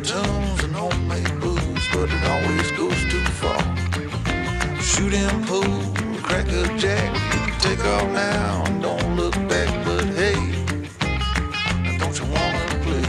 tunes and homemade booze, but it always goes too far. Shooting pool, crack a jack, take off now and don't look back, but hey, don't you wanna play?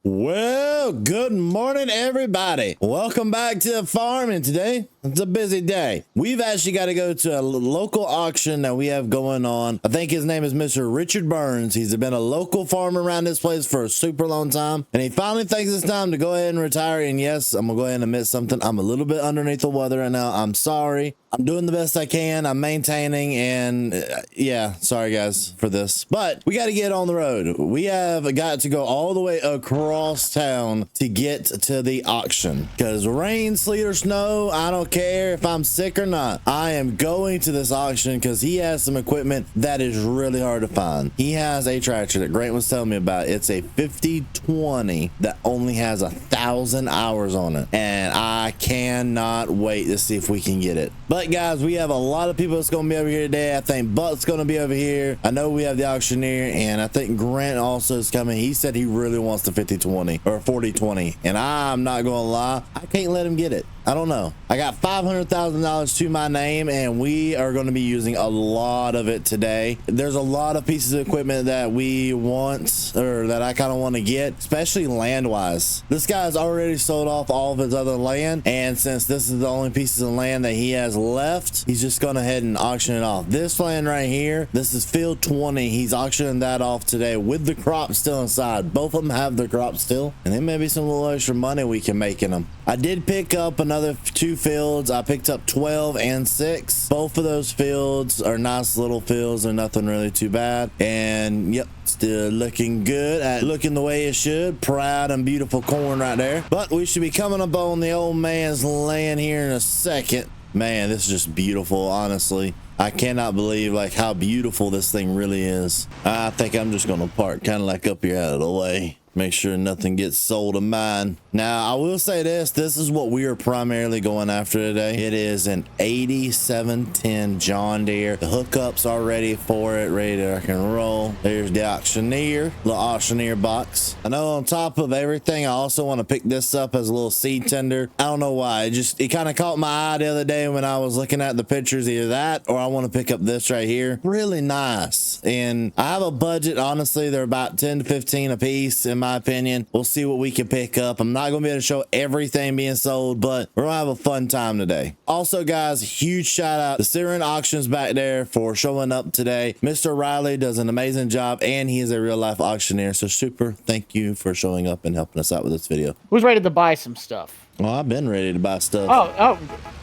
Well, good morning, everybody. Welcome back to the farm, and today it's a busy day. We've actually got to go to a local auction that we have going on. I think his name is Mr. Richard Burns. He's been a local farmer around this place for a super long time, and he finally thinks it's time to go ahead and retire. And yes, I'm gonna go ahead and admit something. I'm a little bit underneath the weather right now. I'm sorry. I'm doing the best I can. I'm maintaining, and yeah, sorry guys for this, but we got to get on the road. We have got to go all the way across town to get to the auction because rain, sleet, or snow, I don't care if I'm sick or not. I am going to this auction because he has some equipment that is really hard to find. He has a tractor that Grant was telling me about. It's a 5020 that only has 1,000 hours on it, and I cannot wait to see if we can get it. But guys, we have a lot of people that's going to be over here today. I think Buck's going to be over here. I know we have the auctioneer, and I think Grant also is coming. He said he really wants the 5020 or 4020, and I'm not going to lie, I can't let him get it. I don't know. I got $500,000 to my name, and we are going to be using a lot of it today. There's a lot of pieces of equipment that we want, or that I kind of want to get, especially land-wise. This guy's already sold off all of his other land, and since this is the only pieces of land that he has left, he's just going ahead and auction it off. This land right here, this is field 20. He's auctioning that off today with the crop still inside. Both of them have the crop still, and there may be some little extra money we can make in them. I did pick up another 2 fields. I picked up 12 and 6. Both of those fields are nice little fields. They're nothing really too bad. And yep, still looking good, looking the way it should. Proud and beautiful corn right there. But we should be coming up on the old man's land here in a second. Man, this is just beautiful, honestly. I cannot believe like how beautiful this thing really is. I think I'm just gonna park kind of like up here out of the way. Make sure nothing gets sold of mine. Now, I will say this is what we are primarily going after today. It is an 8710 John Deere. The hookups are ready for it, ready to rock and roll. There's the auctioneer, the auctioneer box. I know on top of everything, I also want to pick this up as a little seed tender. I don't know why. It kind of caught my eye the other day when I was looking at the pictures, either that or I want to pick up this right here. Really nice. And I have a budget, honestly, they're about 10 to 15 a piece in my opinion. We'll see what we can pick up. I'm not gonna be able to show everything being sold, but we're gonna have a fun time today. Also guys, huge shout out to Siren Auctions back there for showing up today. Mr. Riley does an amazing job, and he is a real life auctioneer, so super thank you for showing up and helping us out with this video. Who's ready to buy some stuff? Well, I've been ready to buy stuff. Oh,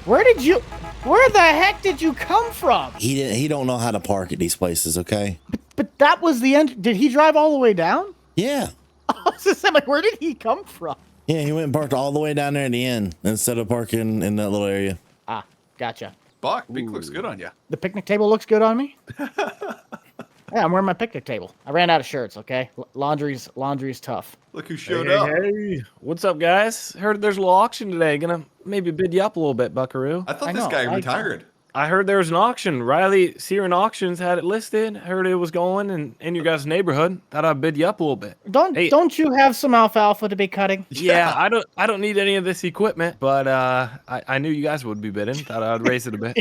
where the heck did you come from? He don't know how to park at these places, okay? But that was the end. Did he drive all the way down? Yeah. I was just saying, like, where did he come from? Yeah, he went and parked all the way down there at the end instead of parking in that little area. Ah, gotcha. Buck, pink looks good on you. The picnic table looks good on me? Yeah, I'm wearing my picnic table. I ran out of shirts, okay? Laundry's tough. Look who showed up. Hey, what's up, guys? Heard there's a little auction today. Gonna maybe bid you up a little bit, Buckaroo. I thought this guy retired. I heard there was an auction. Riley Searing Auctions had it listed. Heard it was going in your guys' neighborhood. Thought I'd bid you up a little bit. Don't you have some alfalfa to be cutting? Yeah, I don't need any of this equipment, but I knew you guys would be bidding. Thought I'd raise it a bit.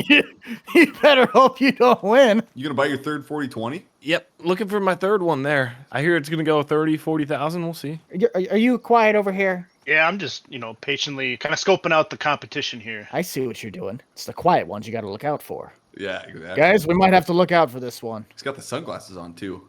You better hope you don't win. You gonna buy your third 4020? Yep, looking for my third one there. I hear it's gonna go 30,000-40,000. We'll see. Are you quiet over here? Yeah, I'm just, patiently kind of scoping out the competition here. I see what you're doing. It's the quiet ones you got to look out for. Yeah, exactly. Guys, we might have to look out for this one. He's got the sunglasses on, too.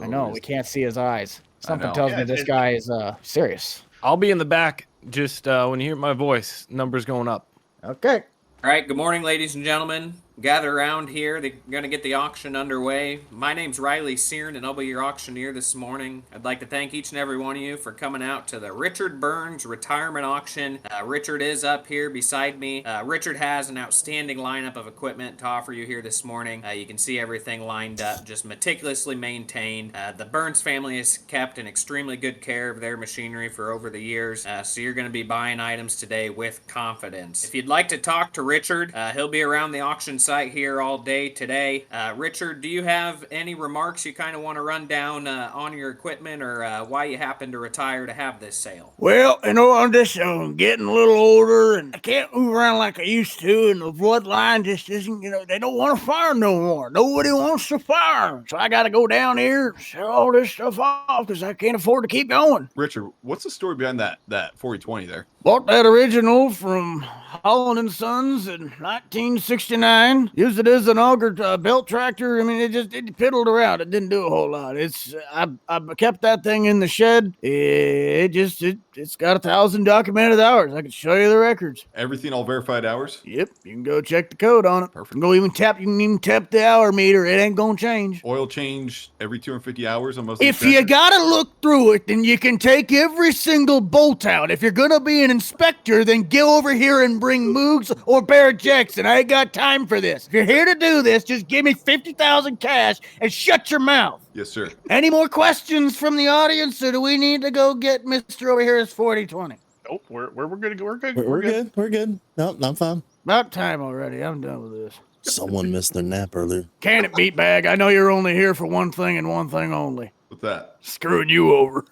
I know, we can't see his eyes. Something tells me this guy is serious. I'll be in the back just when you hear my voice. Numbers going up. Okay. All right, good morning, ladies and gentlemen. Gather around here. They're going to get the auction underway. My name's Riley Searing, and I'll be your auctioneer this morning. I'd like to thank each and every one of you for coming out to the Richard Burns Retirement Auction. Richard is up here beside me. Richard has an outstanding lineup of equipment to offer you here this morning. You can see everything lined up, just meticulously maintained. The Burns family has kept in extremely good care of their machinery for over the years, so you're going to be buying items today with confidence. If you'd like to talk to Richard, he'll be around the auction website here all day today. Richard, do you have any remarks you kind of want to run down on your equipment or why you happen to retire to have this sale? Well, I'm just getting a little older, and I can't move around like I used to, and the bloodline just isn't, they don't want to farm no more. Nobody wants to farm. So I got to go down here and sell all this stuff off because I can't afford to keep going. Richard, what's the story behind that 4020 there? Bought that original from Holland & Sons in 1969. Used it as an auger belt tractor. I mean, it piddled around. It didn't do a whole lot. I kept that thing in the shed. It's got 1,000 documented hours. I can show you the records. Everything all verified hours? Yep, you can go check the code on it. Perfect. You can even tap the hour meter. It ain't gonna change. Oil change every 250 hours on most of If these you tractors? gotta look through it, then you can take every single bolt out. If you're gonna be an inspector, then go over here and bring Moogs or Barrett Jackson. I ain't got time for this. If you're here to do this, just give me 50,000 cash and shut your mouth. Yes, sir. Any more questions from the audience, or do we need to go get Mr. over here his 4020? Nope, we're good. We're good. We're good. We're good. No, I'm fine. About time already. I'm done with this. Someone missed their nap earlier. Can it, Beatbag? I know you're only here for one thing and one thing only. What's that? Screwing you over.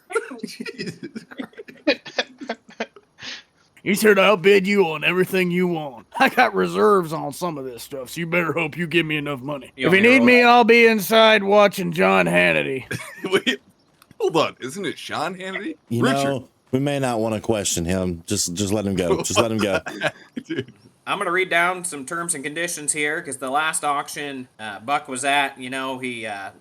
Jesus He's here to outbid you on everything you want. I got reserves on some of this stuff, so you better hope you give me enough money. You If you want me to need roll me, I'll be inside watching John Hannity. Wait, hold on. Isn't it Sean Hannity? You Richard. know, we may not want to question him. Just let him go. Just let him go. Dude. I'm going to read down some terms and conditions here because the last auction Buck was at, he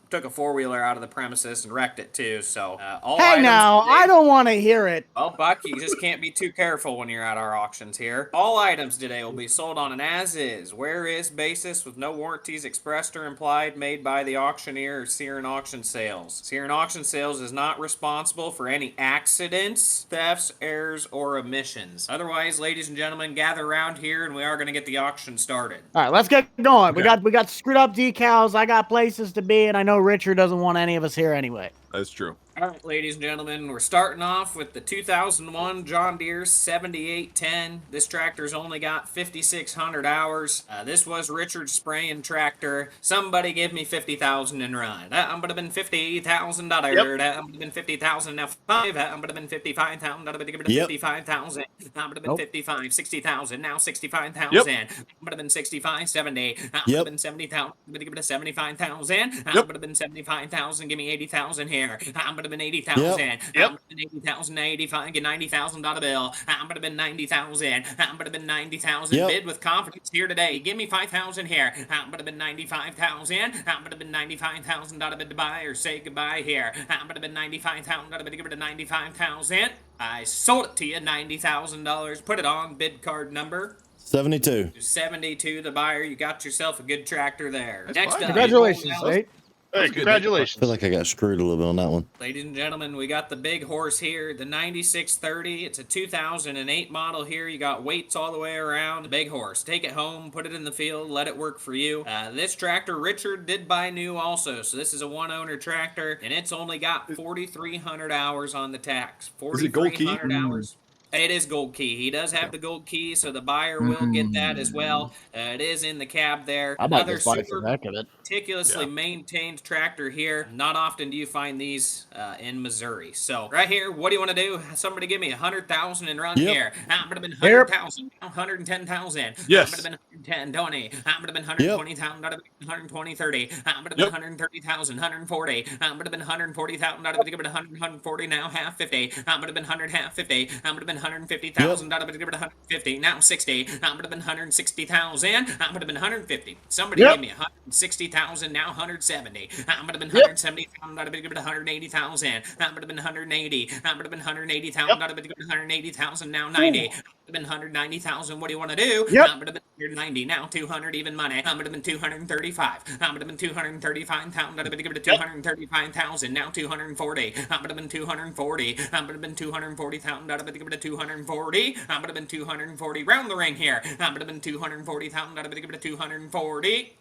took a four-wheeler out of the premises and wrecked it too. So all Hey, items now, today- I don't want to hear it. Well, Buck, you just can't be too careful when you're at our auctions here. All items today will be sold on an as-is, where-is basis with no warranties expressed or implied made by the auctioneer or Searing Auction Sales. Searing Auction Sales is not responsible for any accidents, thefts, errors, or omissions. Otherwise, ladies and gentlemen, gather around here and we are going to get the auction started. All right, let's get going. Okay. We got screwed up decals. I got places to be, and I know Richard doesn't want any of us here anyway. That's true. All right, ladies and gentlemen, we're starting off with the 2001 John Deere 7810. This tractor's only got 5,600 hours. This was Richard's spraying tractor. Somebody give me 50,000 and run. I'm gonna been $50,000. I'm gonna been 50,000 now. I'm gonna been 55,000. I'm gonna been 55,000. I'm gonna been 55, 60,000 now. 65,000. I'm gonna been 65, 70. I'm gonna been 70,000. I'm gonna give it a 75,000. I'm gonna been 75,000. Give me 80,000 here. I'm gonna been 80,000. Yep. I'm been 80,000, 85, get $90,000 bill. I'm gonna been 90,000. I'm gonna been 90,000. Yep. Bid with confidence here today. Give me 5,000 here. I'm gonna been 95,000. I'm gonna been 95,000. Bid to buy or say goodbye here. I'm gonna been 95,000. Bid to give it to 95,000. I sold it to you, $90,000. Put it on bid card number 72. 72. The buyer. You got yourself a good tractor there. That's Next fine. up, Congratulations, Nate. Hey, I congratulations. feel like I got screwed a little bit on that one. ladies and gentlemen, we got the big horse here, the 9630. It's a 2008 model here. You got weights all the way around. The big horse. Take it home, put it in the field, let it work for you. This tractor, Richard did buy new also, so this is a one-owner tractor, and it's only got 4,300 hours on the tax. Is it gold key? 4,300 hours. It is gold key. He does have the gold key, so the buyer will get that as well. It is in the cab there. I might Another just buy it for super the heck of it. meticulously maintained tractor here. Not often do you find these in Missouri. So right here, what do you want to do? Somebody give me 100,000 and run Yep. here. I'm gonna been 100,000, 110,000. Yes. I'm gonna been 110, 20. I'm gonna been 120,000. 120, 30. I'm gonna been Yep. 130,000, 140. I'm gonna been 140,000. I'm gonna give it 100, 140 now, half 50. I'm gonna been 100, half 50. I'm gonna been 150,000. I'm gonna give it 150 now, 60. I'm gonna been 160,000. I'm gonna been 150. Somebody give me 160,000 now, 170. I'm gonna been 170,000. I'm gonna give it 180,000. I'm gonna been 180. I'm gonna been 180,000. I'm gonna give it 180,000 now, 90. I'm gonna been 190,000. What do you want to do? I'm gonna been 190 now, 200 even money. I'm gonna been 235. I'm gonna been 235,000. I'm gonna give it 235,000 now, 240. I'm gonna been 240. I'm gonna been 240,000. I'm gonna give it 240. I'm gonna been 240. Round the ring here. I'm gonna been 240,000. I'm gonna give it 240.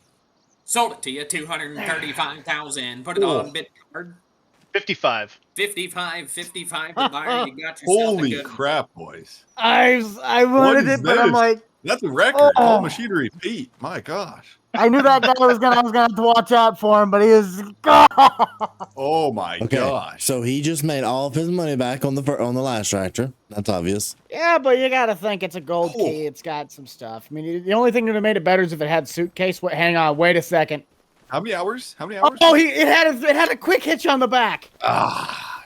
Sold it to you, 235,000. Put it on bid card. 55. 55 to buy. You got yourself a Holy good crap, boys. I What wanted is it, but I'm this? like, That's a record. Oh. All machinery Pete. My gosh. I knew that guy I was gonna have to watch out for him, but he is. Oh my Okay, gosh. so he just made all of his money back on the last tractor. That's obvious. Yeah, but you gotta think it's a gold Oh. key. It's got some stuff. I mean, the only thing that would have made it better is if it had suitcase. Hang on, wait a second. How many hours? How many hours? Oh, it had a quick hitch on the back.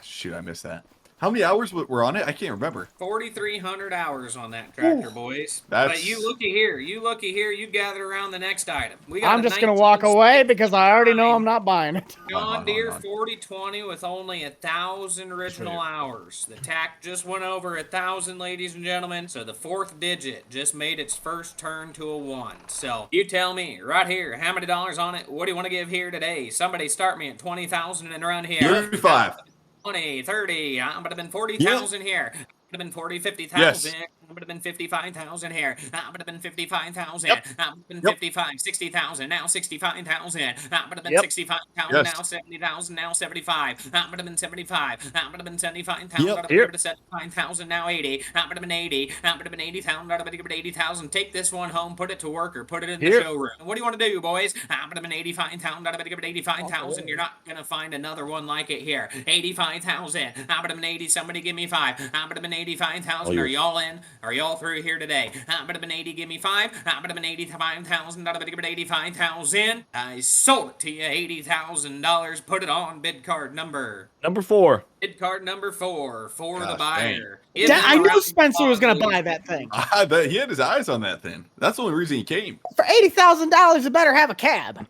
Shoot, I missed that. How many hours were on it? I can't remember. 4,300 hours on that tractor, boys. That's- But you looky here. You gather around the next item. We got I'm a just gonna walk away because I already know I'm not buying it. John Deere 4020 with only 1,000 original hours. The tack just went over 1,000, ladies and gentlemen. So the fourth digit just made its first turn to a 1. So you tell me right here, how many dollars on it? What do you want to give here today? Somebody start me at 20,000 and run here. 35. 20, 30, I'm gonna been 40,000 here. Would have been 40, 50,000. Yes. Would have been 55,000 here. Would have been 55,000. Would have been 55, 60,000. Now 65,000. Would have been 65,000. Yes. Now 70,000. Now 75. Would have been 75. Would have been 75,000. Yep. Would have been 75,000. Now 80. Would have been 80. Would have been 80,000. Would have been 80,000. Take this one home. Put it to work or put it in the Here. showroom. What do you want to do, boys? Would have been 85,000. Would have been 85,000. You're not gonna find another one like it here. 85,000. Would have been 80. Somebody give me 5. Would have been 85,000. Are y'all in? Are y'all through here today? Would have been 80. Give me 5. Would have been 85,000. Would have been 85,000. I sold it to you. $80,000. Put it on bid card number. Number 4. Bid card number 4 for the Gosh, buyer. I knew Spencer was gonna buy that thing. I bet he had his eyes on that thing. That's the only reason he came. For $80,000, it better have a cab.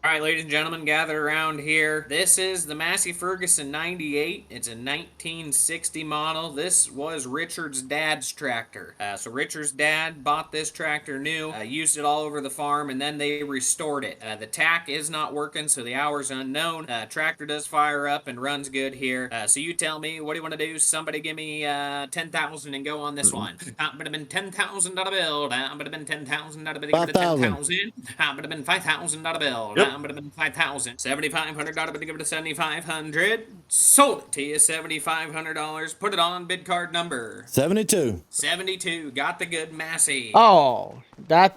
All right, ladies and gentlemen, gather around here. This is the Massey Ferguson 98. It's a 1960 model. This was Richard's dad's tractor. So Richard's dad bought this tractor new, used it all over the farm, and then they restored it. The tack is not working, so the hour's unknown. Tractor does fire up and runs good here. So you tell me, what do you want to do? Somebody give me 10,000 and go on this one. Would have been 10,000 build. Would have been 10,000. Would have been 5,000. 10,000. Would have been 5,000 build. Yep. Would have been 5,000. $7,500. But give it to 7,500. Sold it to you. $7,500. Put it on bid card number 72. 72. Got the good Massey. Oh,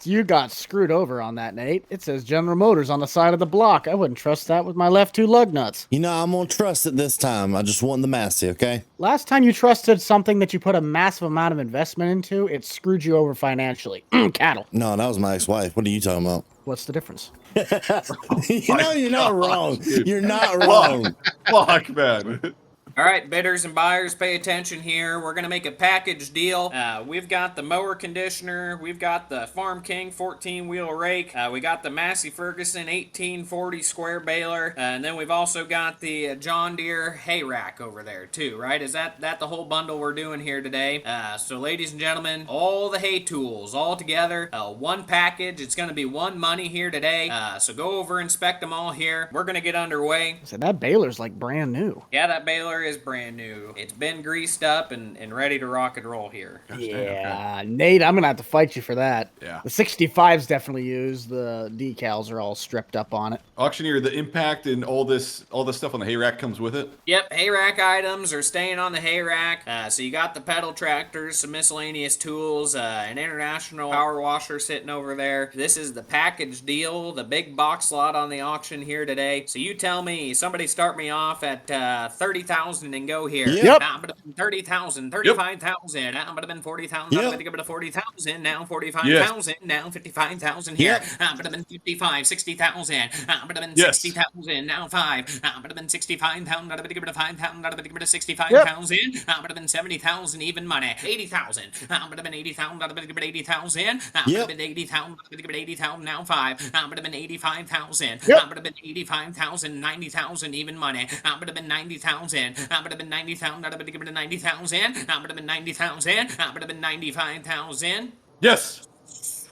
you got screwed over on that, Nate. It says General Motors on the side of the block. I wouldn't trust that with my left 2 lug nuts. You know, I'm gonna trust it this time. I just want the Massey, okay? Last time you trusted something that you put a massive amount of investment into, it screwed you over financially. Cattle. No, that was my ex-wife. What are you talking about? What's the difference? You know, you're not wrong. You're not wrong. Fuck, man. All right, bidders and buyers, pay attention here. We're going to make a package deal. We've got the mower conditioner. We've got the Farm King 14-wheel rake. We got the Massey Ferguson 1840 square baler. And then we've also got the John Deere hay rack over there, too, right? Is that the whole bundle we're doing here today? So, ladies and gentlemen, all the hay tools all together, one package. It's going to be one money here today. So go over, inspect them all here. We're going to get underway. So that baler's like brand new. Yeah, that baler is brand new. It's been greased up and ready to rock and roll here. Yeah, Nate, I'm gonna have to fight you for that. Yeah. The 65's definitely used. The decals are all stripped up on it. Auctioneer, the impact and all this stuff on the hay rack comes with it. Yep, hay rack items are staying on the hay rack. So you got the pedal tractors, some miscellaneous tools, an international power washer sitting over there. This is the package deal, the big box lot on the auction here today. So you tell me, somebody start me off at 30,000 and go here. Yep. Now I'm gonna been 30,000, 35,000. Now I'm gonna been 40,000. Yep. I'm gonna give it a 40,000. Now 45,000. Now 55,000 here. Yep. I'm gonna been 55, 60,000. I'm gonna been Yes. 60,000. Now 5. I'm gonna been 65,000. I'm gonna give it a 5,000. I'm gonna give it a 65,000. I'm gonna been 70,000 even money. 80,000. I'm gonna been 80,000. I'm gonna give it 80,000. I'm gonna Yep. been 80,000. I'm gonna give it 80,000. Now 5. I'm gonna been 85,000. Yep. I'm gonna been 85,000. 90,000 even money. I'm gonna been 90,000. I'm gonna been 90,000. I'm gonna give it a 90,000. I'm gonna been 90,000. I'm gonna been 95,000. Yes.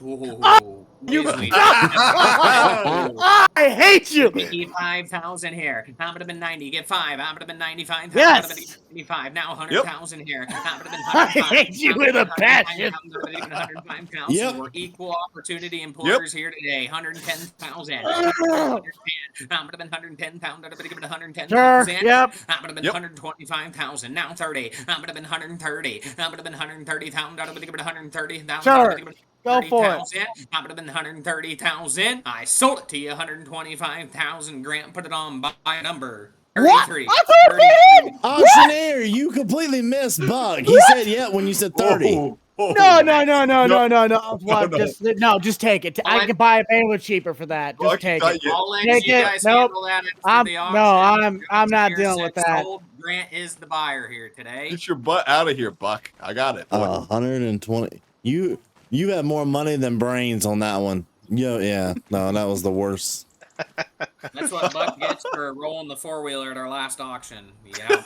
You I hate you. 85,000 here. I'm gonna been 90. Get 5. I'm gonna been 95,000. Yes. I'm gonna be 95. Now 100,000 here. I'm gonna been I 105. hate you with a passion. I'm gonna be 105,000. Yep. We're equal opportunity employers here today. 110,000. I'm gonna been 110,000. I'm gonna give it 110,000. Sure. Yep. I'm gonna been Yep. 125,000. Now 30. I'm gonna been 130. I'm gonna been 130,000. I'm gonna give it 130,000. Sure. Go for it. 130,000. That would have been 130,000. I sold it to you 125,000. Grant put it on buy number What? 33. That's what I said! Auctioneer, you completely missed Buck. He said yeah when you said 30. Oh, No. What? no. Just take it. I can buy a bailiff cheaper for that. Just Buck, take not it. yet. I'll let Take you it. guys Nope. handle that after the auction. I'm not Here dealing with said that. sold. Grant is the buyer here today. Get your butt out of here, Buck. I got it. 120. You had more money than brains on that one. Yeah. No, that was the worst. That's what Buck gets for rolling the four-wheeler at our last auction. Yeah,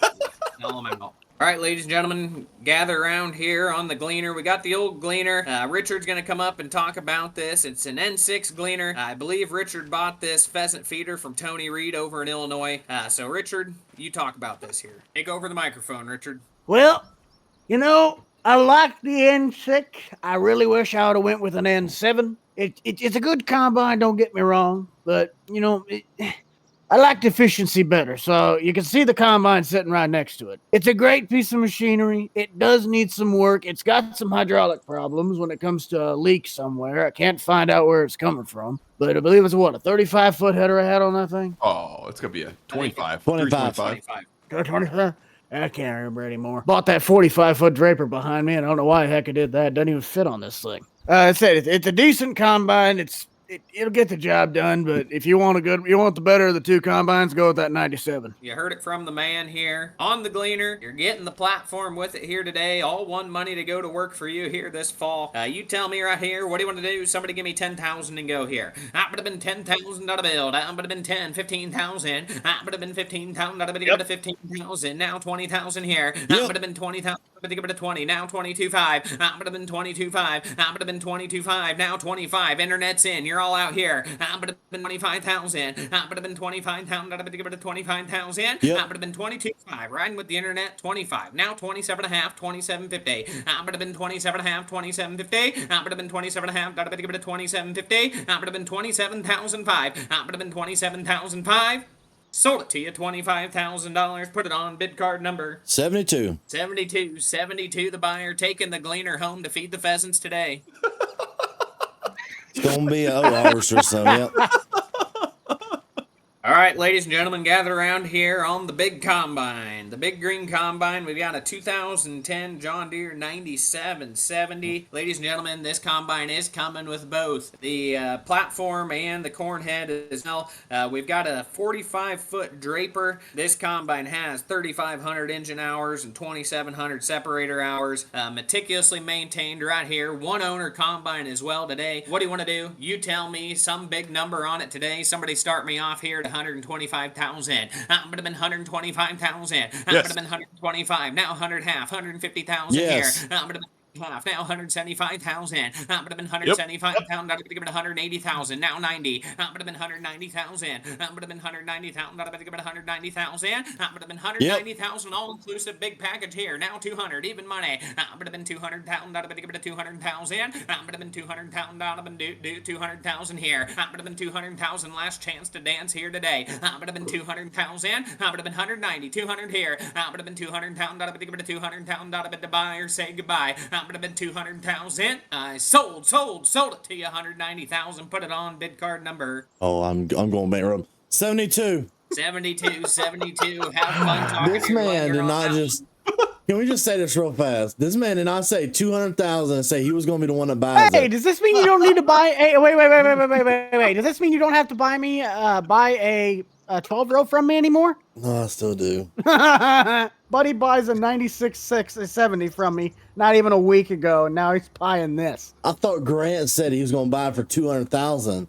tell him out. All right, ladies and gentlemen, gather around here on the Gleaner. We got the old Gleaner. Richard's going to come up and talk about this. It's an N6 Gleaner. I believe Richard bought this pheasant feeder from Tony Reed over in Illinois. So, Richard, you talk about this here. Take over the microphone, Richard. Well, you know, I like the N6. I really wish I would have went with an N7. It's a good combine, don't get me wrong, but, you know, I like the efficiency better, so you can see the combine sitting right next to it. It's a great piece of machinery. It does need some work. It's got some hydraulic problems when it comes to a leak somewhere. I can't find out where it's coming from, but I believe it's, what, a 35-foot header I had on that thing? Oh, it's going to be a 25. 25. 25. I can't remember anymore. Bought that 45-foot Draper behind me, and I don't know why the heck I did that. It doesn't even fit on this thing. I said it's a decent combine. It'll get the job done, but if you want the better of the two combines, go with that 97. You heard it from the man here on the Gleaner. You're getting the platform with it here today. All won money to go to work for you here this fall. You tell me right here, what do you want to do? Somebody give me 10,000 and go here. That would have been 10,000 out of bill. That would have been 10, 15,000. That would have been 15,000. That would have been 15,000. Now 20,000 here. That would have been 20,000. Give it a 20. Now 22.5. That would have been 22.5. That would have been 22.5. Now 25. Internet's in. You're all out here. That would have been 25,000. That would have been 25,000. That would have been 25,000. That would have been 22.5. Riding with the internet, 25. Now 27.5. 27.50. That would have been 27.5. 27.50. That would have been 27.5. That would have been 27.50. That would have been 27,005. That would have been 27,005. Sold it to you, $25,000. Put it on bid card number 72. 72, the buyer taking the Gleaner home to feed the pheasants today. It's going to be a horse or so, yep. All right, ladies and gentlemen, gather around here on the big combine. The big green combine, we've got a 2010 John Deere 9770. Ladies and gentlemen, this combine is coming with both the platform and the corn head as well. We've got a 45-foot draper. This combine has 3,500 engine hours and 2,700 separator hours. Meticulously maintained right here. One owner combine as well today. What do you want to do? You tell me some big number on it today. Somebody start me off here to 125,000. That would have been 125,000. That would have been 125. Now 100 half, 150,000 Yes. here. That would have been half. Now 175,000. That would have been 175,000. That would have been 180,000. Now 90. That would have been 190,000. That would have been 190,000. That would have been 190,000. That would have been 190,000. All inclusive big package here. Now 200. Even money. That would have been 200,000. That would have been 200,000. That would have been 200,000. That would have been 200,000 here. That would have been 200,000. Last chance to dance here today. That would have been 200,000. That would have been 190. 200 here. That would have been 200,000. That would have been 200,000. That would have been to buy or say goodbye. That would have been 200,000. I sold it to you 190,000. Put it on bid card number. Oh, I'm going bankrupt. 72. 72. Have fun talking. This to your man lawyer did on not that just. Can we just say this real fast? This man did not say 200,000 and say he was going to be the one that buys Hey, it. does this mean you don't need to buy? Hey, wait. Does this mean you don't have to buy me buy a 12-row from me anymore? No, I still do. Buddy buys a 9670 from me not even a week ago, and now he's buying this. I thought Grant said he was going to buy it for 200,000.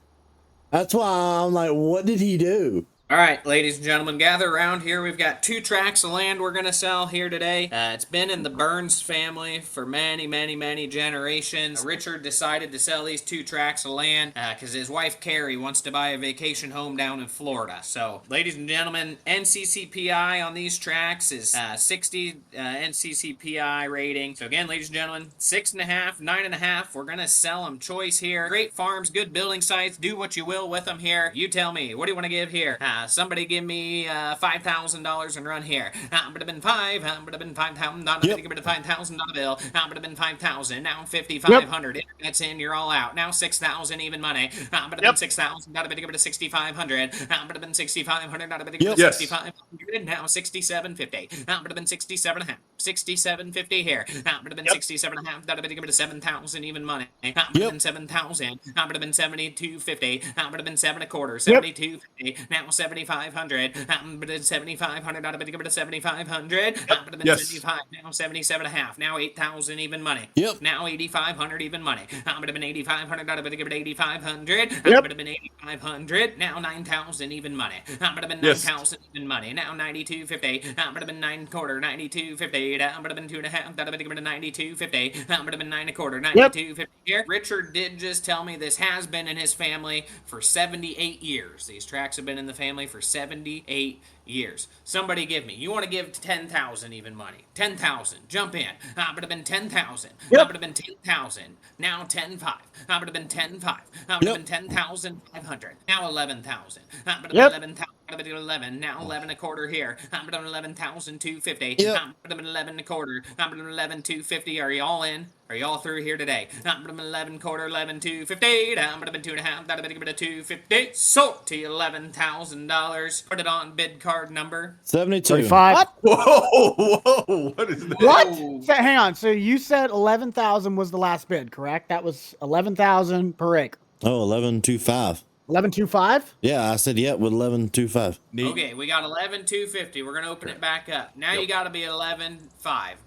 That's why I'm like, what did he do? All right, ladies and gentlemen, gather around here. We've got 2 tracts of land we're going to sell here today. It's been in the Burns family for many generations. Richard decided to sell these 2 tracts of land because his wife, Carrie, wants to buy a vacation home down in Florida. So, ladies and gentlemen, NCCPI on these tracts is 60 NCCPI rating. So, again, ladies and gentlemen, 6.5, 9.5. We're going to sell them choice here. Great farms, good building sites. Do what you will with them here. You tell me. What do you want to give here? Somebody give me $5,000 and run here. Would have been five. Would have been $5,000. Give me the $5,000 bill. Would have been 5,000. Now 5,500. Internet's in. You're all out. Now 6,000 even money. Would have been 6,000. Not a bit. Give it to 6,500. Would have been 6,500. Not a bit. Give it to 6,500. Now 67.50. Would have been 67.5. 67.50 here. Would have been 67.5. Not a bit. Give it to 7,000 even money. Would have been 7,000. Would have been 72.50. Would have been 7.25. 72.50. Now 7,500. Would have been 7,500. Not a bit. Give it to 7,500. Would have been 75. Now 77.5. Now 8,000 even money. Now 8,500 even money. Would have been 8,500. Not a bit. Give it 8,500. Would have been 8,500. Now 9,000 even money. Would have been 9,000 even money. Now 92.50. Would have been 9.25. 92.50. Would have been 2.5. Would have been 92.50. Would have been 9.25. 92.50 here. Richard did just tell me this has been in his family for 78 years. These tracks have been in the family for 78 years. Somebody give me. You want to give 10,000 even money. 10,000. Jump in. Would have been 10,000. Would have been 10,000. Now 10.5. Would have been 10.5. Would have been 10,500. Now 11,000. Would have been 11,000. Would have been 11. Now 11.25 here. Would have been 11,250. Would have been 11.25. Would have been 11,250. Are you all in? Are you all through here today? Would have been 11.25. 11,250. Would have been 2.5. Would have been 250. Sold to you $11,000. Put it on bid card number 72. 35. Whoa, whoa, what is that? What? So, hang on. So you said 11,000 was the last bid, correct? That was 11,000 per acre. Oh, 11.25. 11.25? Yeah, I said with 11.25. Okay, we got 11,250. We're gonna open it back up. Now you gotta be 11.5.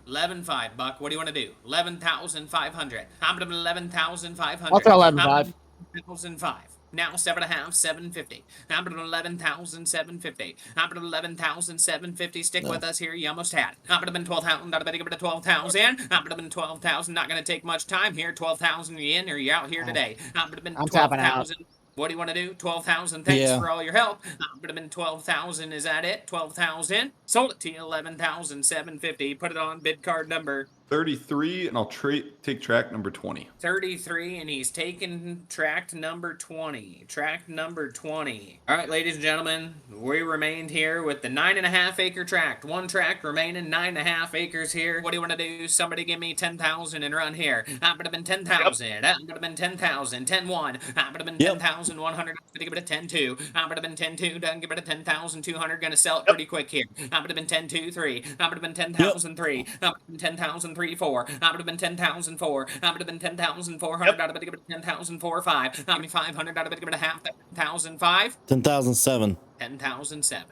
11.5, Buck. What do you want to do? 11,500. I'm gonna be 11,500. I'll tell 11.5. 11,500. Now 7.5, 750. I'm gonna 11,750. I'm gonna 11,750. Stick with us here. You almost had it. I'm gonna been 12,000. I'm gonna give it to 12,000. I'm gonna been 12,000. Not gonna take much time here. 12,000. You in or you out here today? I'm gonna been 12,000. What do you want to do? 12,000. Thanks for all your help. Would have been 12,000. Is that it? 12,000. Sold it to you. 11,750. Put it on bid card number 33, and I'll take track number 20. 33, and he's taking tract number 20. Tract number 20. All right, ladies and gentlemen, we remained here with the 9.5 acre tract. One tract remaining, 9.5 acres here. What do you want to do? Somebody give me 10,000 and run here. Would have been 10,000. Would have been 10,000. 10-1. Would have been 10,100. Give it a 10-2. Would have been 10-2. Doesn't give it a 10,200. Gonna sell it pretty quick here. Would have been 10-2-3. Would have been 10,003. Would have been 10,003. 4. Would have been 10,004. Would have been 10,400. Out of it, give it 10,004. 5. How many 500? Out of it, give it a half. 10,005. 10,007. 10,007.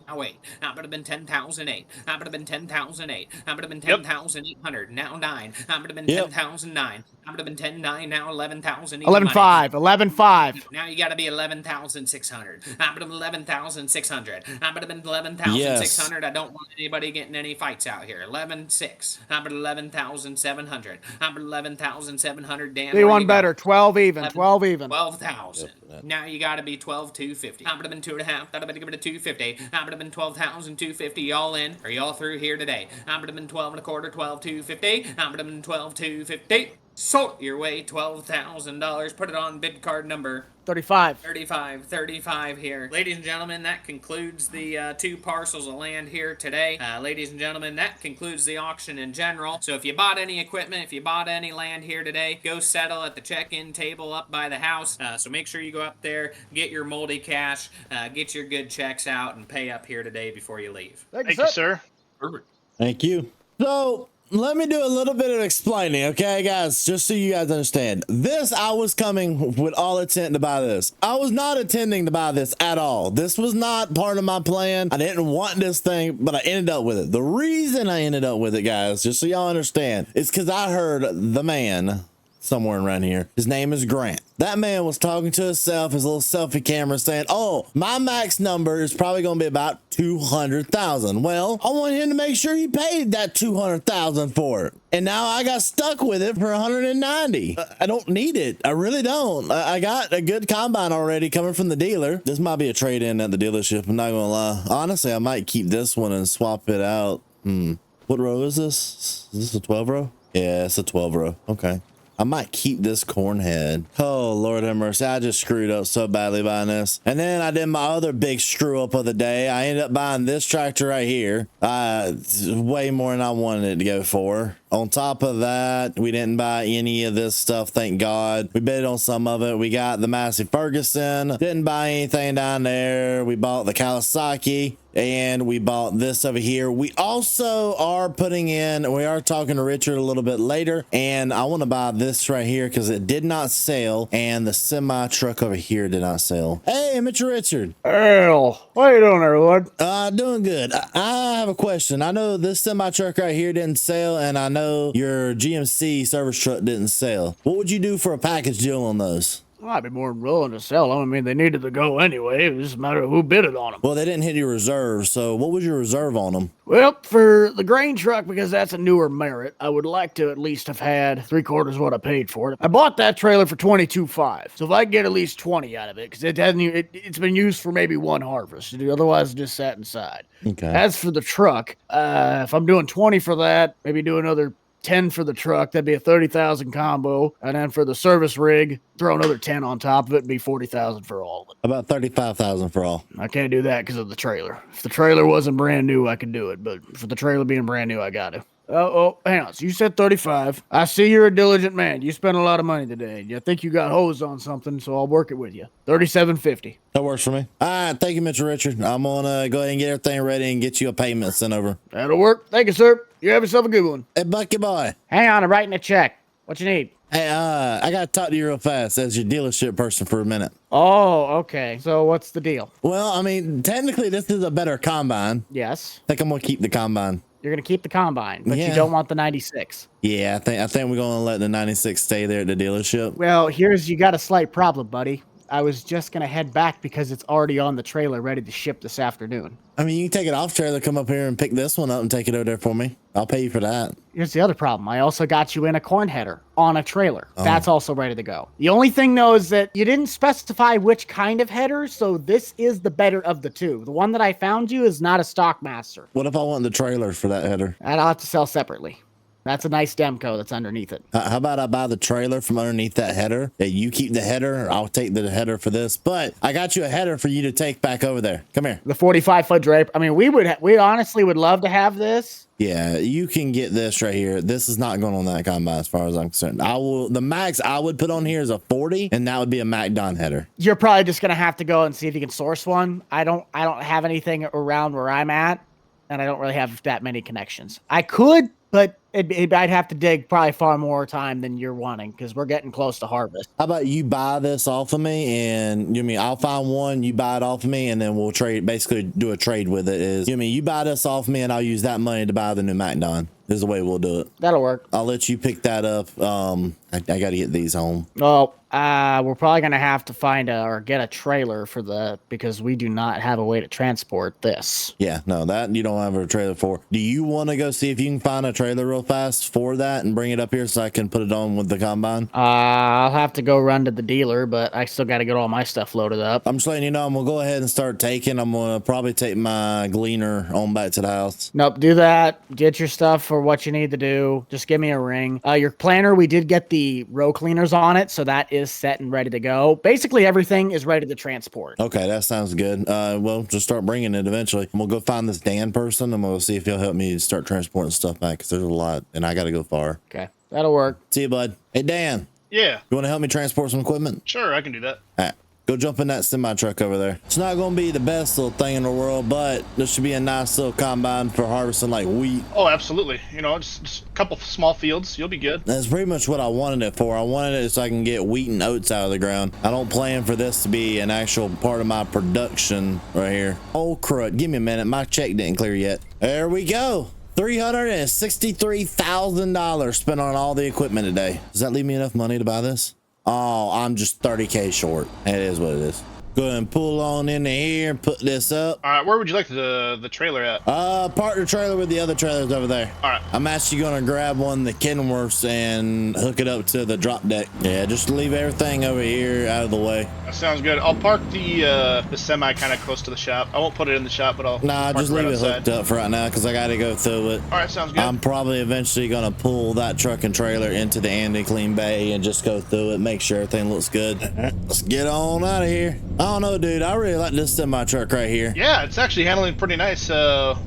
Oh wait, that would have been 10,008. That would have been 10,008. That would have been 10,800. Now 9. That would have been 10,009. That would have been 10,9. Now 11,000. 11.5. 11.5. Now you got to be 11,600. That would have been 11,600. That would have been 11,600. I don't want anybody getting any fights out here. 11,600. That would 11,700. That would 11,700. Dan, Do one better. 12 even. 12 even. 12,000. Now you got to be 12,250. That would have been 2.5. That would have been 250. That would have been 12,250. Y'all in? Are y'all through here today? That would have been 12.25. 12,250. That would have been 12,250. Sold your way $12,000. Put it on bid card number 35. 35 here. Ladies and gentlemen, that concludes the 2 parcels of land here today. Ladies and gentlemen, that concludes the auction in general. So if you bought any equipment, if you bought any land here today, go settle at the check-in table up by the house. So make sure you go up there, get your moldy cash, get your good checks out, and pay up here today before you leave. Thank you, sir. Perfect. Thank you. So let me do a little bit of explaining, okay, guys, just so you guys understand. I was coming with all intent to buy this. I was not intending to buy this at all. This was not part of my plan. I didn't want this thing, but I ended up with it. The reason I ended up with it, guys, just so y'all understand, is because I heard the man somewhere around here. His name is Grant. That man was talking to himself, his little selfie camera, saying, oh, my max number is probably going to be about 200,000. Well, I want him to make sure he paid that 200,000 for it. And now I got stuck with it for 190. I don't need it. I really don't. I got a good combine already coming from the dealer. This might be a trade-in at the dealership. I'm not going to lie. Honestly, I might keep this one and swap it out. What row is this? Is this a 12 row? Yeah, it's a 12 row. Okay. I might keep this corn head. Oh, Lord have mercy. I just screwed up so badly buying this. And then I did my other big screw up of the day. I ended up buying this tractor right here. Way more than I wanted it to go for. On top of that, we didn't buy any of this stuff, thank God. We bid on some of it. We got the Massey Ferguson. Didn't buy anything down there. We bought the Kawasaki. And we bought this over here. We also are putting in, we are talking to Richard a little bit later, and I want to buy this right here because it did not sell, and the semi truck over here did not sell. Hey, Mr. Richard. Earl, what are you doing there, Lord? Doing good. I have a question. I know this semi truck right here didn't sell, and I know your GMC service truck didn't sell. What would you do for a package deal on those? Well, I'd be more than willing to sell them. I mean, they needed to go anyway. It was just a matter of who bid it on them. Well, they didn't hit your reserve, so what was your reserve on them? Well, for the grain truck, because that's a newer Merit, I would like to at least have had 3/4 what I paid for it. I bought that trailer for $22,500. So if I get at least 20 out of it, because it's been used for maybe one harvest. Otherwise, it just sat inside. Okay. As for the truck, if I'm doing 20 for that, maybe do another 10 for the truck, that'd be a 30,000 combo. And then for the service rig, throw another 10 on top of it and be 40,000 for all of it. About 35,000 for all. I can't do that because of the trailer. If the trailer wasn't brand new, I could do it. But for the trailer being brand new, I got to. Oh, hang on. So you said 35. I see you're a diligent man. You spent a lot of money today. I think you got hosed on something, so I'll work it with you. $37.50. That works for me. All right. Thank you, Mr. Richard. I'm going to go ahead and get everything ready and get you a payment sent over. That'll work. Thank you, sir. You have yourself a good one. Hey, Bucky boy. Hang on, I'm writing a check. What you need? Hey, I got to talk to you real fast as your dealership person for a minute. Oh, okay. So what's the deal? Well, I mean, technically, this is a better combine. Yes. I think I'm going to keep the combine. You're going to keep the combine, but Yeah. you don't want the 96. Yeah, I think we're going to let the 96 stay there at the dealership. Well, you got a slight problem, buddy. I was just going to head back because it's already on the trailer ready to ship this afternoon. I mean, you can take it off trailer, come up here and pick this one up and take it over there for me. I'll pay you for that. Here's the other problem. I also got you in a corn header on a trailer. That's also ready to go. The only thing, though, is that you didn't specify which kind of header, so this is the better of the two. The one that I found you is not a stock master. What if I want the trailer for that header? That I'll have to sell separately. That's a nice Demco that's underneath it. How about I buy the trailer from underneath that header? Yeah, you keep the header. I'll take the header for this. But I got you a header for you to take back over there. Come here. The 45-foot drape. I mean, we honestly would love to have this. Yeah, you can get this right here. This is not going on that combine as far as I'm concerned. The max I would put on here is a 40, and that would be a MacDon header. You're probably just gonna have to go and see if you can source one. I don't have anything around where I'm at, and I don't really have that many connections. I could, but I'd have to dig probably far more time than you're wanting because we're getting close to harvest. How about you buy this off of me, and I'll find one, you buy it off of me, and then we'll basically do a trade with it. You buy this off of me, and I'll use that money to buy the new MacDon. Is the way we'll do it. That'll work. I'll let you pick that up. I got to get these home. Well, we're probably gonna have to find or get a trailer for because we do not have a way to transport this. Yeah, no, that you don't have a trailer for. Do you want to go see if you can find a trailer real fast for that and bring it up here so I can put it on with the combine? I'll have to go run to the dealer, but I still got to get all my stuff loaded up. I'm just letting you know, I'm gonna go ahead and start taking. I'm gonna probably take my gleaner on back to the house. Nope, do that. Get your stuff for what you need to do. Just give me a ring. Your planter, we did get the row cleaners on it, so that is set and ready to go. Basically, everything is ready to transport. Okay, that sounds good. Well, just start bringing it eventually. I'm gonna go find this Dan person. I'm gonna see if he'll help me start transporting stuff back because there's a lot, and I got to go far. Okay, that'll work. See you, bud. Hey, Dan. Yeah, You want to help me transport some equipment? sure, I can do that. All right. Go jump in that semi truck over there. It's not going to be the best little thing in the world, but this should be a nice little combine for harvesting like wheat. Oh, absolutely. Just a couple small fields, you'll be good. That's pretty much what I wanted it for. I wanted it so I can get wheat and oats out of the ground. I don't plan for this to be an actual part of my production right here. Oh, crud. Give me a minute. My check didn't clear yet. There we go. $363,000 spent on all the equipment today. Does that leave me enough money to buy this? Oh, I'm just 30K short. It is what it is. Go ahead and pull on into here and put this up. All right, where would you like the trailer at? Park the trailer with the other trailers over there. All right. I'm actually gonna grab one of the Kenworths and hook it up to the drop deck. Yeah, just leave everything over here out of the way. That sounds good. I'll park the semi kind of close to the shop. I won't put it in the shop, but I'll Nah, park just it right leave it outside. hooked up for right now because I gotta go through it. All right, sounds good. I'm probably eventually gonna pull that truck and trailer into the Andy Clean Bay and just go through it, make sure everything looks good. Let's get on out of here. I don't know, dude. I really like this semi truck right here. Yeah, it's actually handling pretty nice.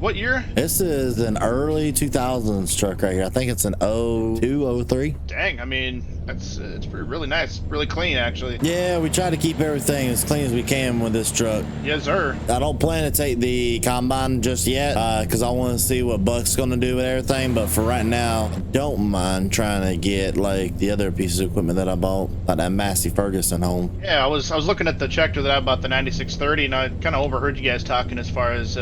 What year? This is an early 2000s truck right here. I think it's an 02, 03. Dang, I mean, it's really nice, really clean actually. Yeah, we try to keep everything as clean as we can with this truck. Yes, sir. I don't plan to take the combine just yet because I want to see what Buck's going to do with everything. But for right now, I don't mind trying to get like the other pieces of equipment that I bought, like that Massey Ferguson home. Yeah, I was looking at the tractor that I bought, the 9630, and I kind of overheard you guys talking as far as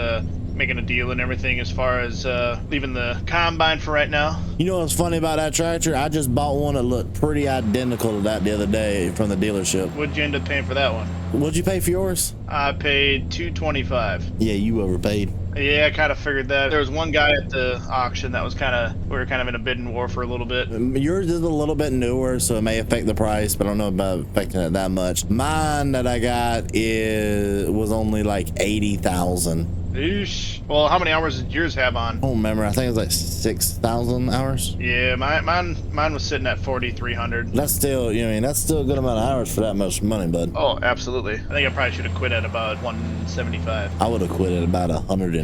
making a deal and everything as far as leaving the combine for right now. You know what's funny about that tractor? I just bought one that looked pretty identical to that the other day from the dealership. What'd you end up paying for that one? What'd you pay for yours? I paid $225. Yeah, you overpaid. Yeah, I kind of figured that. There was one guy at the auction that was we were kind of in a bidding war for a little bit. Yours is a little bit newer, so it may affect the price, but I don't know about affecting it that much. Mine that I got was only like 80,000. Eesh. Well, how many hours did yours have on? I don't remember. I think it was like 6,000 hours. Yeah, mine was sitting at 4,300. That's still, you know, I mean, that's still a good amount of hours for that much money, bud. Oh, absolutely. I think I probably should have quit at about 175. I would have quit at about 120.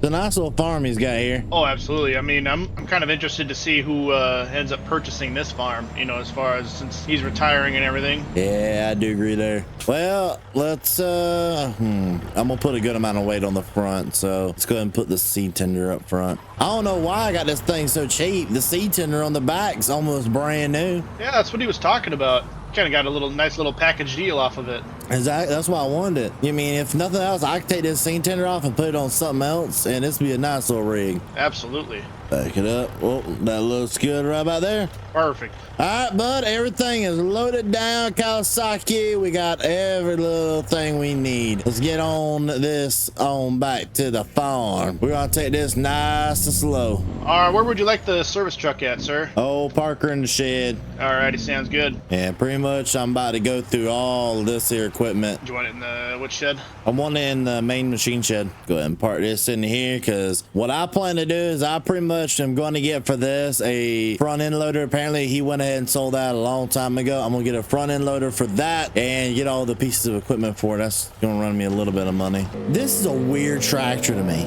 The nice little farm he's got here. Oh, absolutely. I mean, I'm kind of interested to see who ends up purchasing this farm, you know, as far as since he's retiring and everything. Yeah, I do agree there. Well, let's, I'm gonna put a good amount of weight on the front, so let's go ahead and put the seed tender up front. I don't know why I got this thing so cheap. The seed tender on the back's almost brand new. Yeah, that's what he was talking about. Kind of got a nice little package deal off of it. Exactly. That's why I wanted it. You mean, if nothing else, I could take this seed tender off and put it on something else, and this would be a nice little rig. Absolutely. Back it up. Oh, that looks good right about there. Perfect. All right, bud, everything is loaded down, Kawasaki. We got every little thing we need. Let's get on this on back to the farm. We're gonna take this nice and slow. All right, where would you like the service truck at, sir? Oh, Parker in the shed. Alrighty, sounds good. And pretty much I'm about to go through all this here equipment. Do you want it in the which shed? I want it in the main machine shed. Go ahead and park this in here, because what I plan to do is I pretty much am going to get for this a front end loader. Apparently he went ahead and sold that a long time ago. I'm gonna get a front end loader for that and get all the pieces of equipment for it. That's gonna run me a little bit of money. This is a weird tractor to me.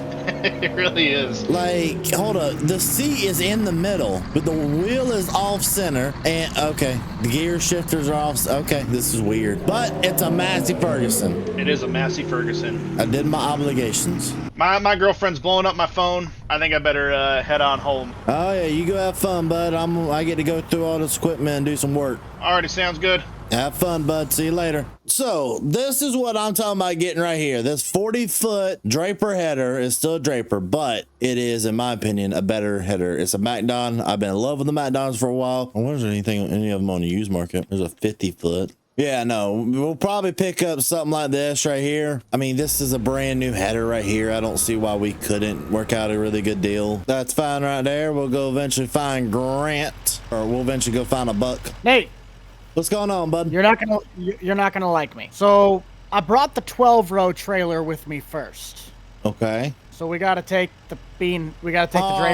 It really is. Like, hold up, the seat is in the middle, but the wheel is off center, and okay, the gear shifters are off. Okay, this is weird, but it's a Massey Ferguson. It is a Massey Ferguson. I did my obligations. My girlfriend's blowing up my phone. I think I better head on home. Oh yeah, you go have fun, bud. I get to go through all this equipment and do some work. Alrighty, sounds good. Have fun, bud. See you later. So this is what I'm talking about getting right here. This 40-foot Draper header is still a Draper, but it is, in my opinion, a better header. It's a MacDon. I've been in love with the MacDons for a while. I wonder if there's any of them on the used market. There's a 50-foot. Yeah, no, we'll probably pick up something like this right here. I mean, this is a brand new header right here. I don't see why we couldn't work out a really good deal. That's fine right there. We'll go eventually find Grant, or we'll eventually go find a Buck. Nate, What's going on, bud? you're not gonna like me. So I brought the 12-row trailer with me first. Okay. So we gotta take the Draper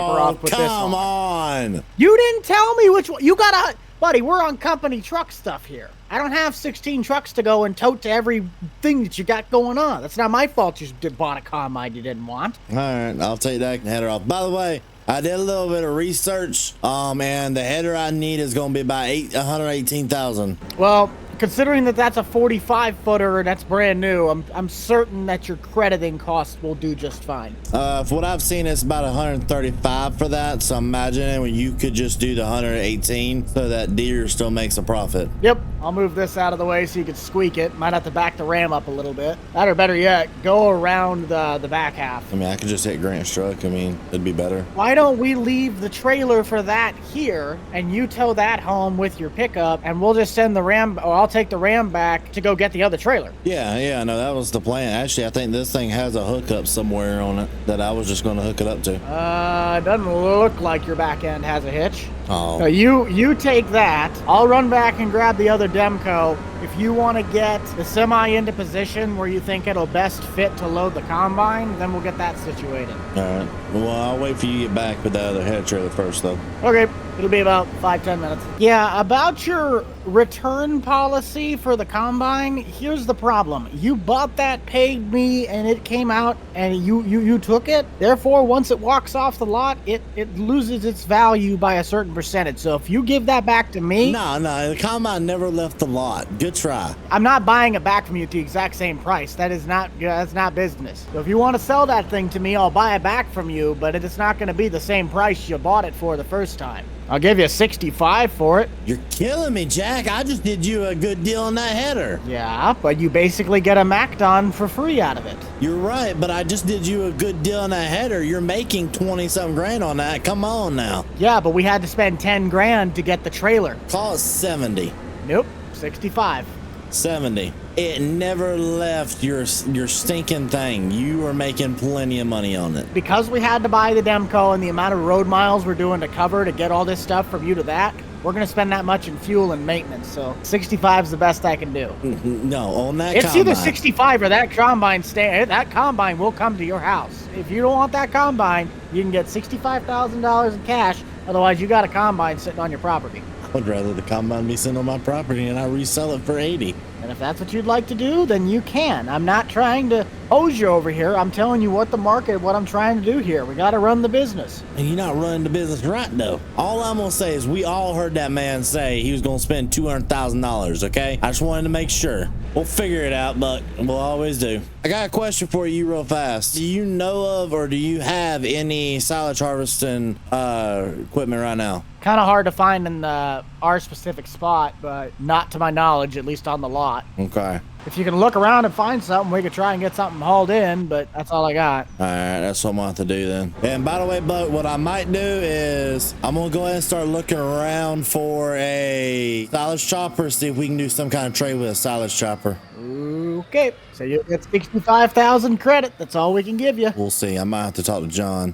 off with this one. Come on. You didn't tell me which one. You gotta, buddy. We're on company truck stuff here. I don't have 16 trucks to go and tote to everything that you got going on. That's not my fault. You bought a combine you didn't want. All right, I'll take that header off. By the way, I did a little bit of research, and the header I need is going to be about 118,000. Well, considering that that's a 45-footer and that's brand new, I'm certain that your crediting costs will do just fine. For what I've seen, it's about 135 for that. So I'm imagining you could just do the 118 so that deer still makes a profit. Yep, I'll move this out of the way so you can squeak it. Might have to back the ram up a little bit. That, or better yet, go around the back half. I mean, I could just hit Grant's truck. I mean, it'd be better. Why don't we leave the trailer for that here and you tow that home with your pickup, and we'll just send the ram, or I'll take the Ram back to go get the other trailer. Yeah, no, that was the plan. Actually, I think this thing has a hookup somewhere on it that I was just going to hook it up to. It doesn't look like your back end has a hitch. Oh. So you take that. I'll run back and grab the other Demco. If you want to get the semi into position where you think it'll best fit to load the combine, then we'll get that situated. All right. Well, I'll wait for you to get back with the other head trailer first, though. Okay. It'll be about 5-10 minutes. Yeah, about your return policy for the combine, here's the problem. You bought that, paid me, and it came out, and you took it. Therefore, once it walks off the lot, it loses its value by a certain percentage. So if you give that back to me... No, the combine never left the lot. Good try. I'm not buying it back from you at the exact same price. That's not business. So if you want to sell that thing to me, I'll buy it back from you, but it's not going to be the same price you bought it for the first time. I'll give you 65 for it. You're killing me, Jack. I just did you a good deal on that header. Yeah, but you basically get a Macdon for free out of it. You're right, but I just did you a good deal on that header. You're making 20-something grand on that. Come on now. Yeah, but we had to spend 10 grand to get the trailer. Call it 70. Nope, 65. 70. It never left your stinking thing. You were making plenty of money on it. Because we had to buy the Demco and the amount of road miles we're doing to cover to get all this stuff from you to that, we're going to spend that much in fuel and maintenance. So 65 is the best I can do. No, on that it's combine. Either 65 or that combine that combine will come to your house. If you don't want that combine, you can get $65,000 in cash. Otherwise, you got a combine sitting on your property. I would rather the combine be sitting on my property and I resell it for 80. And if that's what you'd like to do, then you can. I'm not trying to hose you over here. I'm telling you what I'm trying to do here. We got to run the business. And you're not running the business right, though. All I'm going to say is we all heard that man say he was going to spend $200,000, okay? I just wanted to make sure. We'll figure it out, but we'll always do. I got a question for you real fast. Do you know of or do you have any silage harvesting equipment right now? Kind of hard to find in our specific spot, but not to my knowledge, at least on the lot. Okay. If you can look around and find something, we could try and get something hauled in, but that's all I got. All right, that's what I'm going to have to do then. And by the way, Buck, what I might do is I'm going to go ahead and start looking around for a silage chopper, see if we can do some kind of trade with a silage chopper. Okay, so you get 65,000 credit. That's all we can give you. We'll see. I might have to talk to John.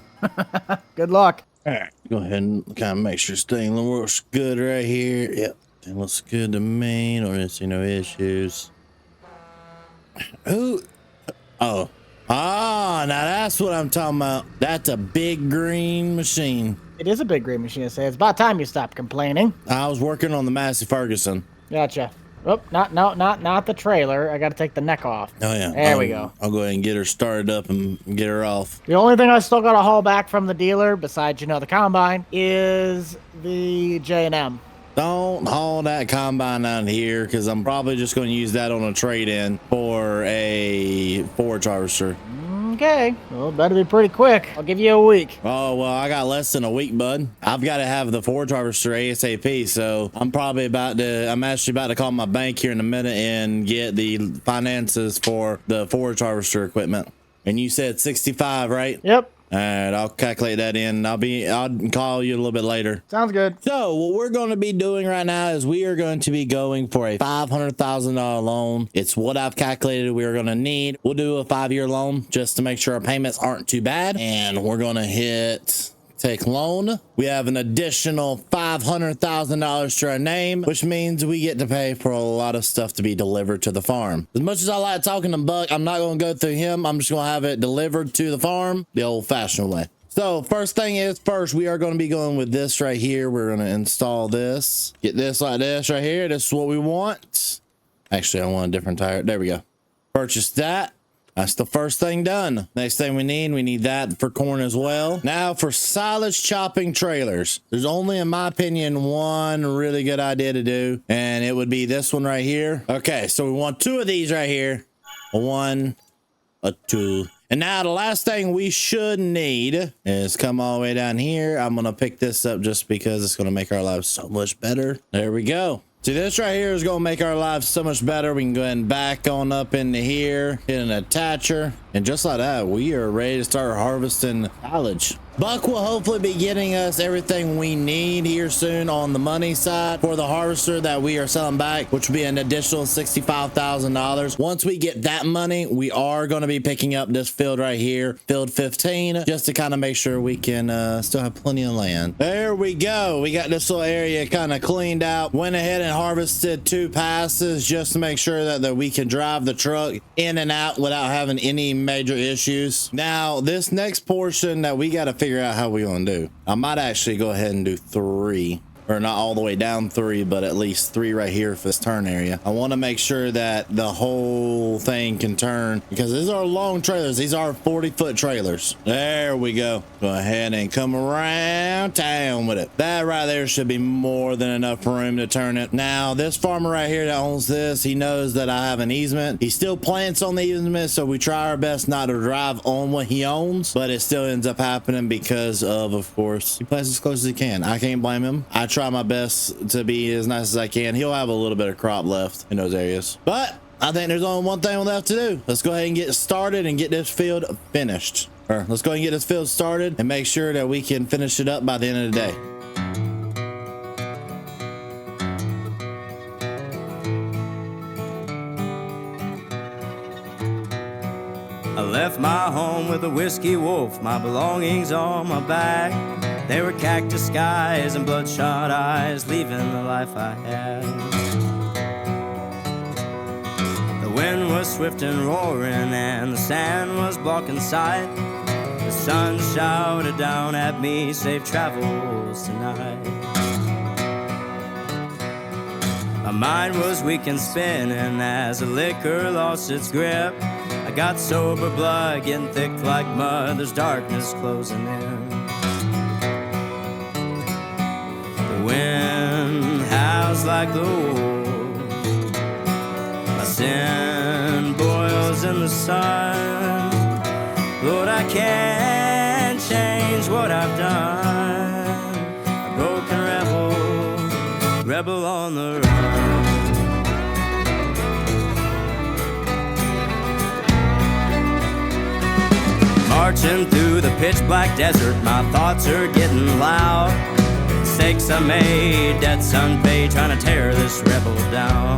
Good luck. All right, go ahead and kind of make sure everything looks good right here. Yep, it looks good to me. Don't see no issues. Ooh. Oh. Ah, now that's what I'm talking about. That's a big green machine. It is a big green machine. It's about time you stopped complaining. I was working on the Massey Ferguson. Gotcha. Oh, not the trailer. I got to take the neck off. Oh, yeah. There we go. I'll go ahead and get her started up and get her off. The only thing I still got to haul back from the dealer, besides, the combine, is the J&M. Don't haul that combine out here because I'm probably just going to use that on a trade-in for a forage harvester. Okay. Well, better be pretty quick. I'll give you a week. Oh, well, I got less than a week, bud. I've got to have the forage harvester ASAP, so I'm actually about to call my bank here in a minute and get the finances for the forage harvester equipment. And you said 65, right? Yep. All right, I'll calculate that in. I'll call you a little bit later. Sounds good. So what we're going to be doing right now is we are going to be going for a $500,000 loan. It's what I've calculated we are going to need. We'll do a 5-year loan just to make sure our payments aren't too bad. And we're going to hit take loan. We have an additional $500,000 to our name, which means we get to pay for a lot of stuff to be delivered to the farm. As much as I like talking to Buck, I'm not going to go through him. I'm just going to have it delivered to the farm the old-fashioned way. So first thing is first, we are going to be going with this right here. We're going to install this. Get this like this right here. This is what we want. Actually, I want a different tire. There we go. Purchase that. That's the first thing done. Next thing we need that for corn as well. Now for silage chopping trailers. There's only, in my opinion, one really good idea to do, and it would be this one right here. Okay, so we want 2 of these right here. A 1, a 2. And now the last thing we should need is come all the way down here. I'm going to pick this up just because it's going to make our lives so much better. There we go. See, this right here is going to make our lives so much better. We can go ahead and back on up into here, hit an attacher, and just like that, we are ready to start harvesting silage. Buck will hopefully be getting us everything we need here soon on the money side for the harvester that we are selling back, which will be an additional $65,000. Once we get that money, we are going to be picking up this field right here, field 15, just to kind of make sure we can still have plenty of land. There we go. We got this little area kind of cleaned out. Went ahead and harvested 2 passes just to make sure that we can drive the truck in and out without having any major issues. Now, this next portion that we got to figure out how we want to do. I might actually go ahead and do 3. Or not all the way down 3, but at least 3 right here for this turn area. I want to make sure that the whole thing can turn, because these are long trailers. These are 40-foot trailers. There we go. Go ahead and come around town with it. That right there should be more than enough room to turn it. Now, this farmer right here that owns this, he knows that I have an easement. He still plants on the easement, so we try our best not to drive on what he owns, but it still ends up happening because of course, he plants as close as he can. I can't blame him. I try my best to be as nice as I can. He'll have a little bit of crop left in those areas, but I think there's only one thing left to do. Let's go ahead and get started and get this field finished. Or let's go ahead and get this field started and make sure that we can finish it up by the end of the day. I left my home with a whiskey wolf, my belongings on my back. They were cactus skies and bloodshot eyes, leaving the life I had. The wind was swift and roaring and the sand was blocking sight. The sun shouted down at me, safe travels tonight. My mind was weak and spinning as the liquor lost its grip. I got sober blood getting thick like mud, there's darkness closing in. The wind howls like the wolf, my sin boils in the sun. Lord, I can't change what I've done. A broken rebel on the run. Marching through the pitch black desert, my thoughts are getting loud. Mistakes I made, debts unpaid, trying to tear this rebel down.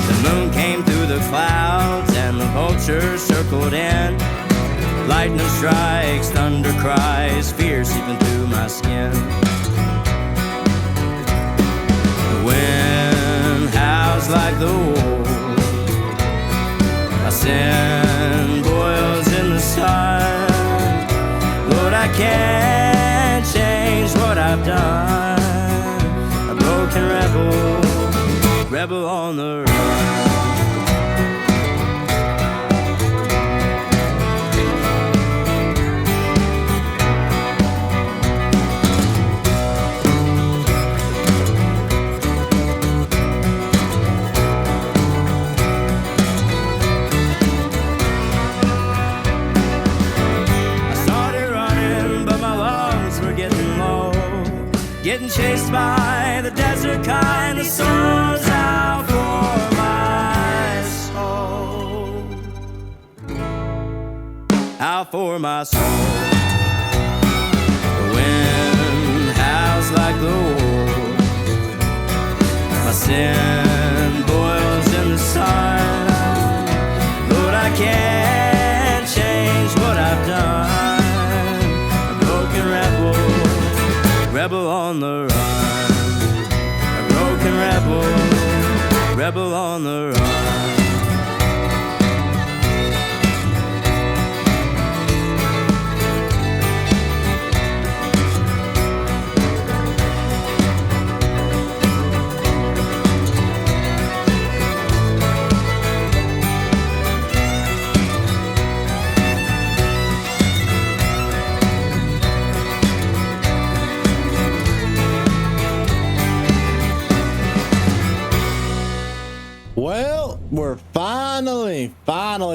The moon came through the clouds and the vultures circled in. Lightning strikes, thunder cries, fear seeping through my skin. The wind howls like the wolf, my sin boils in the sun. Lord, I can't change what I've done. A broken rebel on the run. Getting chased by the desert kind, the sun's out for my soul. Out for my soul. The wind howls like the wolf, my sin boils in the sun. Lord, I can't change what I've done. A broken rebel on the run. A broken rebel on the run. Well, Well, we're finally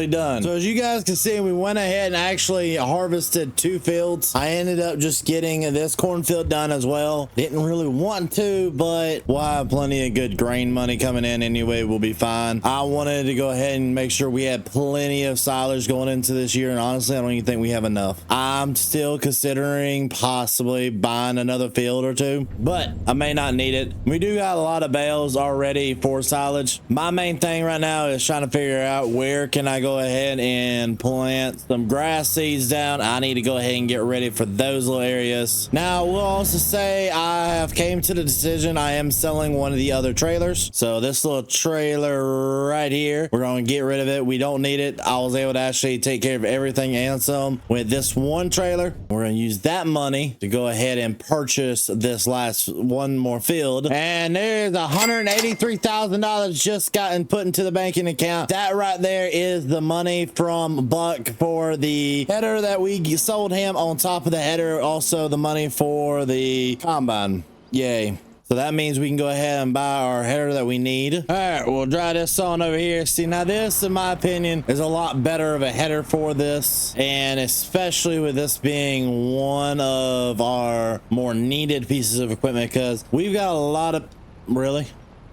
done. So as you guys can see, we went ahead and actually harvested 2 fields. I ended up just getting this cornfield done as well. Didn't really want to, but we'll have plenty of good grain money coming in anyway. We'll be fine. I wanted to go ahead and make sure we had plenty of silage going into this year, and honestly, I don't even think we have enough. I'm still considering possibly buying another field or 2, but I may not need it. We do got a lot of bales already for silage. My main thing right now is trying to figure out where can I go ahead and plant some grass seeds down. I need to go ahead and get ready for those little areas. Now, we'll also say I have came to the decision I am selling one of the other trailers. So this little trailer right here, we're going to get rid of it. We don't need it. I was able to actually take care of everything and some with this one trailer. We're going to use that money to go ahead and purchase this last one more field. And there's $183,000 just gotten put into the banking account. That right there is the money from Buck for the header that we sold him. On top of the header, also the money for the combine. Yay. So that means we can go ahead and buy our header that we need. All right, we'll dry this on over here. See, now this, in my opinion, is a lot better of a header for this. And especially with this being one of our more needed pieces of equipment, because we've got a lot of... Really?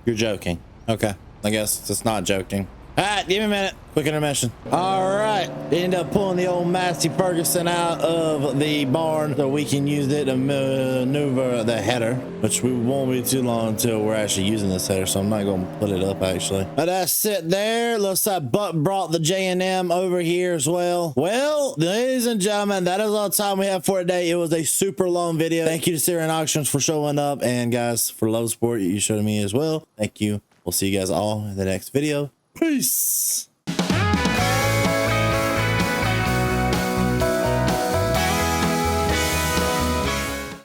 You're joking. Okay, I guess it's not joking. All right, give me a minute. Quick intermission. All right, they end up pulling the old Massey Ferguson out of the barn so we can use it to maneuver the header, which we won't be too long until we're actually using this header, so I'm not going to put it up actually. But that's it there. Looks like Buck brought the J&M over here as well. Well, ladies and gentlemen, that is all the time we have for today. It was a super long video. Thank you to Syrian Auctions for showing up, and guys, for love support you showed me as well. Thank you. We'll see you guys all in the next video. Peace.